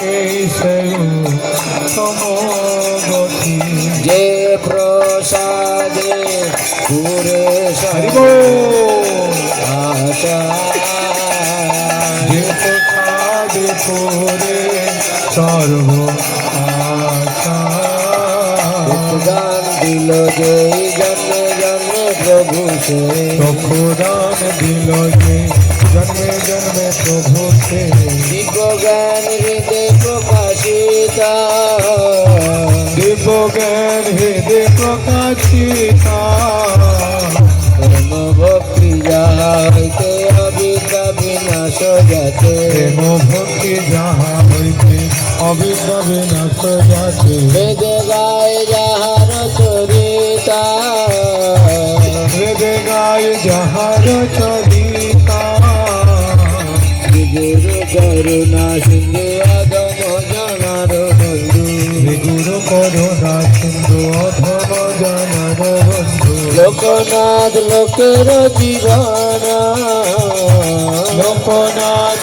এই সেই সমগতি যে প্রসাদে পুরে আশা যে প্রসাদে পুরে সর্ব আশা দান দিল যে জন্মে জন্মে প্রভু সে চক্ষুদান দিল যে জন্মে জন্মে প্রভু সে দিব্য জ্ঞান হৃদে প্রকাশিতা দিব্য জ্ঞান হৃদে প্রকাশিতা প্রেম ভক্তি যাহা হইতে অবিদ্যা বিনাশ যাতে প্রেম ভক্তি যাহা হইতে অবিদ্যা বিনাশ যাতে বেদে গায় যাহার চরিতা বেদে গায় যাহার চরিতা গুরু করুণা সিন্ধু অধম জনার বন্ধু গুরু করুণা সিন্ধু অধম জনার বন্ধু লোকনাথ লোকের জীবন লোকনাথ